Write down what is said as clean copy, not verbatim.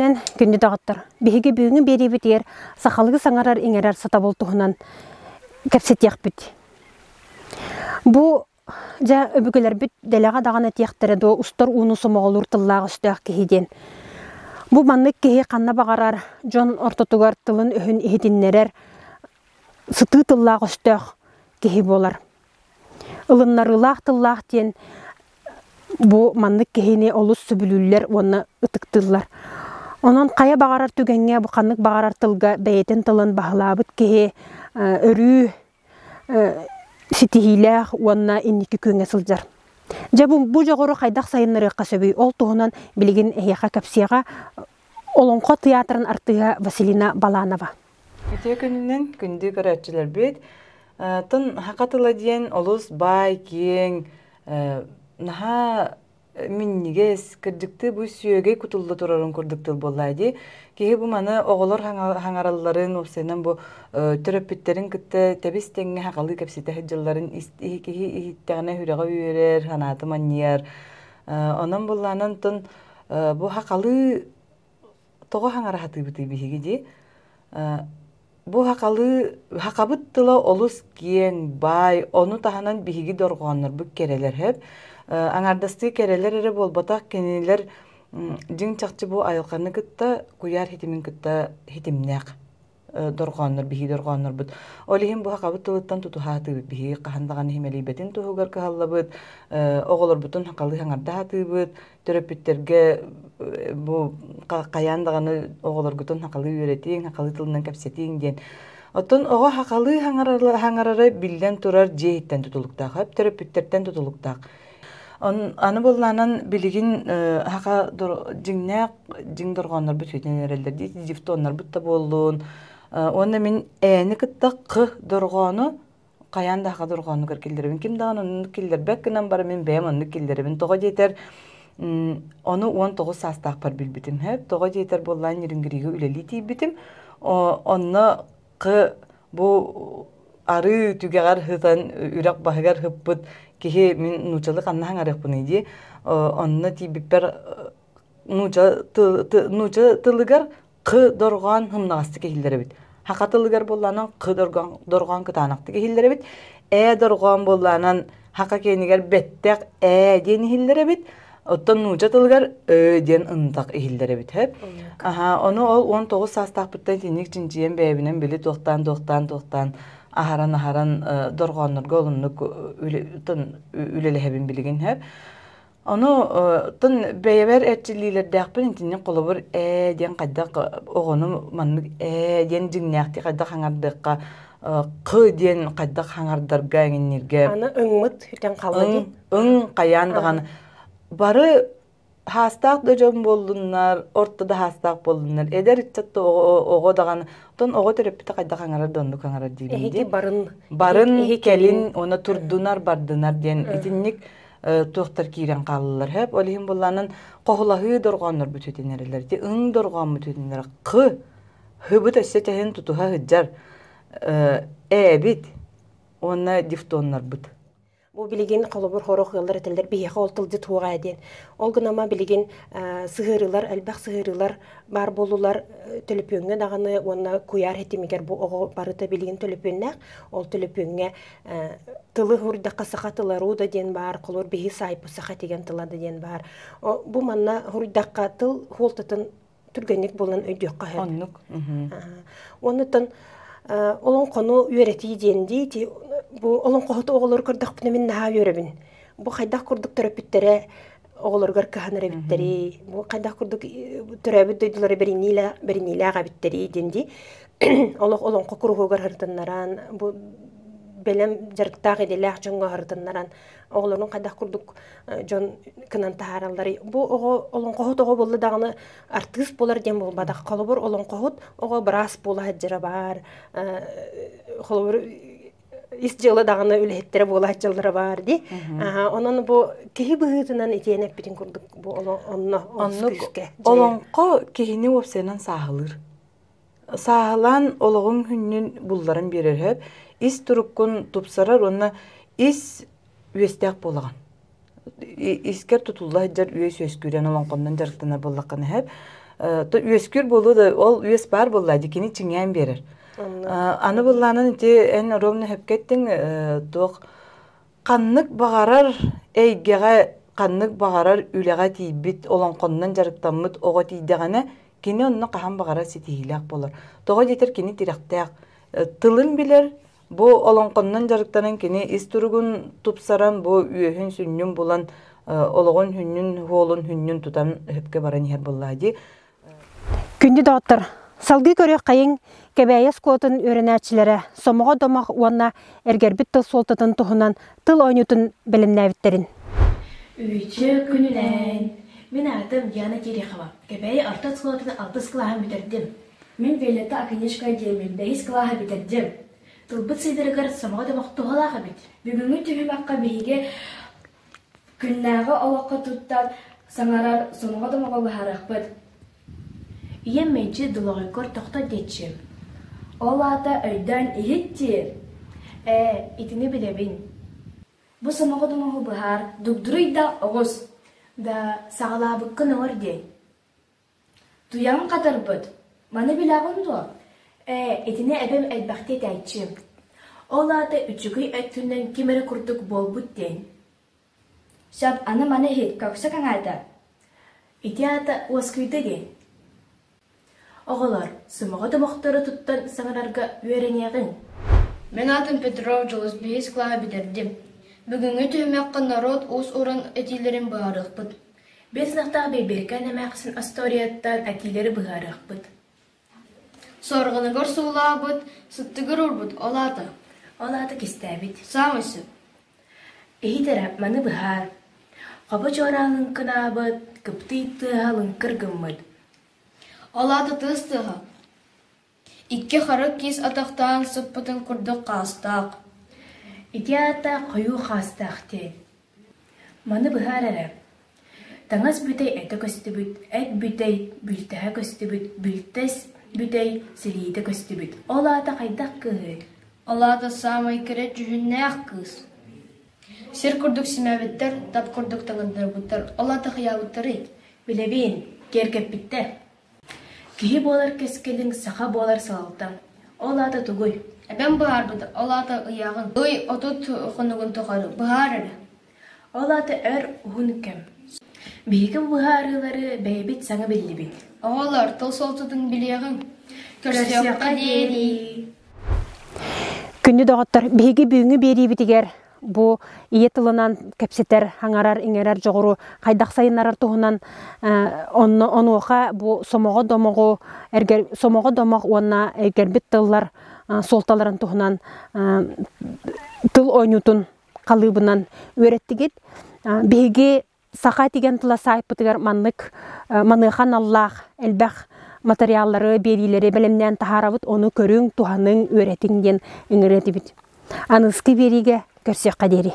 Кенен күнді дағыттыр. Беге бүйіңі бері бітер, сақалығы саңарар еңерер сата болтуғынан кәпсетек біт. Бұ жа өбігілер біт дәліға дағаны тияқтыры до ұстар уыны сомағылыр тыллағы үстіғ кехеден. Бұ маннық кеге қанна бағарар, жон ортотуғар тылын өхін ехедіннерер, сыты тыллағы үстіғ кеге болар. Илыннарылақ тыллақ тен бұ маннық кехене олыс сөбілілер оны ұтықтылар. Онын қая бағарар түгенге бұ қаннық бағарар тылға бәйетін тылын бағылабыт кеге өрі сетихилях уанна инники көңе сылжар. Жабу бу жоғыры қайдақ сайыныры қасөбей ол туғынан білген әйеға кәпсияға олонқо театрын артыға Василина Баланова. Өте күнінен күнді көрәтчілер бет. Тын хақатыла дейін олыс бай, кең, наға миннигес кірдікті бұл сүйеге күтілді тұрарын күрдіктіл болайды. Кейі бұл маны оғылар хаңараларын, опсайынан бұл түрөппеттерін күтті тәбіс тәңі хақалы кәпсеті хәджілларын кейі ихіттіғіне хүріға үйерер, ханаты маннияр. Онан бұлланын тын бұл хақалы тоғы хаңара хаты бұты бейгі де. Бұл хақабыт тыла олыс кең, бай, оны тағанан бейгі дорғаныр бұл керелер хәп. Аңардасты керелер әрі болбатақ кенелер жың чақчы бұл айылқаны күтті, құяр хетімін күтті хетімнәқ дорғаныр, бейгі дорғаныр бұд. Олейін бұл хақабыт тылыттан тұту хаты бұд, бейгі қағандаған хемелей бәтін тұғығар кағалла бұд, оғылыр бұтын хақалы хаңарда хаты бұд, түрөппеттерге бұл қаяндағаны оғылыр бұтын хақалы үйретең, хақалы тылынан кәпсетең ден. Оттон оға хақалы хаңарары білден тұрар жейттен тұтылықтақ, түрөппеттерден тұтылықтақ. Аны болланан билигин хака жиң доргоннор бүт өтөнөрөлдөр дейт, дифтоннор бутта болдун. Онда мен әни кытта кы доргону, каянда хака доргону керкелдербин. Ким даган onu келдер беккенен бар мен бәм onu келдербин. Тога жетер onu 19 састак бар билбитим хеп. Тога жетер боллан ирингириге үлели тийбитим. Онны кы бу ары түгәгәр хытан үрәк баһагар хыппыт кеһе мин нучалы канна хаңарык буны ди. Онны тибиппер нуча тылыгар кы дорган хымнагасты кеһилләре бит. Хакатылыгар болланан кы дорган кытанакты кеһилләре бит. Дорган болланан хака кенигер беттек дени хилләре бит. Оттан нуча тылыгар ден ындак кеһилләре бит хеп. Оны ол 19 састак биттен тиник чинчиен бәбинен били тоқтан Аһаран доргоннорго олуннук үлелехебин билген хеп. Оны тын бәйбер әтчилилердәкпен интинен колобыр ден кайдак огону маннык ден жиңнәкти кайдак хаңардыкка кы ден кайдак хаңардарга геннерге. Аны өңмыт һәм калды. Өң каяндыган бары хастак дөжөн болдунар, ортада хастак болдунар. Эдер итчатты ого даган, тон ого терапевта кайда хаңарар донду хаңарар дейбинди. Барын келин, оны турдунар бардынар ден итинник тоқтар кирен калылар хеп. Олихин болланын кохулахы доргоннор бүтөтенерлер. Ың доргон бүтөтенер. Кы хыбыт эсетен тутуха хыджар. Бит. Оны дифтоннар бут. Бу билеген колобур хорох яллар этелдер бияга олтылды туга аден. Ол гынама билеген сыгырылар, албак сыгырылар бар болулар төлөпөнгө даганы онна куяр хетимигер бу ого барыта билеген төлөпөннәк, ол төлөпөнгө тылы хурда касакатылар уда ден бар, колор бии сайпы саха деген тылады ден бар. Бу манна хурдакка тыл холтатын түргөнлүк болан өйдөккө хеп. Оннук. Онутан олон кону үйрәти денди, бу олон кохот оголор кырдак мен наха үйрәбин. Бу кайдак курдук төрөпүттере оголоргар каханыр биттери, бу кайдак курдук төрөбүт дөйдүлөр бериниле габиттери денди. Олон кокуругар хыртыннаран, бу белем жарктагы делак жонго хыртыннаран оголорун кайдак курдук жон кынан таараллары. Бу олон кохот ого болду даганы артист болар дем болбадак колобур олон кохот ого брас бола хаджыра бар. Колобур исҗылы даганы үлеттер бола хаджылары бар ди. Онун бу кеһи быгытынан итенеп битин курдук бу онно күскә. Олонко кеһини опсенан сахылыр. Сахылан ологун хүннүн булларын берер хеп. Ис туруккун тупсарар, онна ис үестәк болаган. Искер тутулла жар үес өскүрен олонкондан жарыктана боллакканы хеп. Üeskür bolu da ol ües bar bolla dikini çingen berer. Аны булланын ите эн ровно хепкеттин тох каннык багарар эйгеге каннык багарар үлеге тийбит олонконнан жарыктаммыт ого тийдегene кини онно кахан багара ситиилак болор. Тога жетер кини тирактак тылын билер бу олонконнан жарыктанан кини истургун тупсаран бу үйөһүн сүннүн булан ологон хүннүн хоолун хүннүн тутан хепке баран хер боллади. Күндү доктор салгы көрөк кайын кебәйес котын өренәчләре сомого домак уанна эргербит тыл солтатын тухунан тыл ойнутун белемнәбиттерин. Үйче күнүнен мен атым Яна Терехова. Кебәй артас котын 6 класс битердим. Мен Виолетта Акинешка демим 5 класс битердим. Тылбыт сыйдыргар сомого домак тухалага бит. Бүгүнгү төһөмакка биге күннәгә алакка туттан саңарар сомого домага бахаракбыт. Ием менчи дулогойкор тохта детчим. Олата өйдөн ихитти. Итини билебин. Бу самого домого бахар дугдуруйда огус. Да сагалабыккын орде. Туям катарбыт. Маны билабын ду. Итини эбем эдбахте тайчим. Олата үчүгүй өттүнөн кимери курдук болбут ден. Шап аны маны хит какса каңайда. Итиата уаскүйді ден. Оғалар, сымаға да мақтары тұттан саңарарға үйеренеғін. Мен атым Петров жылыз 5 класс битердим. Бүгүнгү төмөккө народ уз уран этилерин баарыкпыт. Бес нақтағы бейберкен әмәқсын асторияттан әтилері бұғарықпыт. Сорғыныгыр суулаабыт, сыттыгыр урбут, олаты. Олаты кестәбит. Самысы. Ихитері маны бұғар. Қабы жоралын кынабыт, кыпты иттығалын кыргыммыт. Олаты тыстыға. Икке харык кис атақтан сыппытын курдық қастақ. Итиата қойу қастақ те. Маны бұғар әрі. Таңыз бүтей әті көстібіт, әт бүтей бүлтіға көстібіт, бүлтес бүтей сілейді көстібіт. Олаты қайдақ кығы. Олаты самай керет жүхінне ақ кыз. Сер курдук симәбеттер, тап курдук таңындар бұттар. Олаты қиябыттары. Білебейін, кергеп біттер. Кихи болар кескелің саха болар салалтан. Олаты тугуй. Әбен бұғар бұды, олаты ұяғын. Ой, отут құнығын тұқары, бұғар әрі. Олаты әр ұғын кәм. Бейгім бұғарылары бәйбет саңа білі бит. Оғалар, тыл солтудың білеғін. Көрсеққа дейі. Күнді доғаттар бейгі бүйіңі бері бітігер. Бу ие тылынан кепсетер, хаңарар, иңерар жоғыру, қайдақ сайынарар туғынан онуға бу сомоға домоғы онна әргербіт тыллар солталарын туғынан тыл ойнутын қалыбынан өреттігет. Беге сақа теген тыла сайып бұтығар маныған Аллах, әлбәқ материаллары, берилері білімнен тахарабыт, оны көрің туғаның өретіңден үңіреті біт. Анысқы береге көрсек қадері.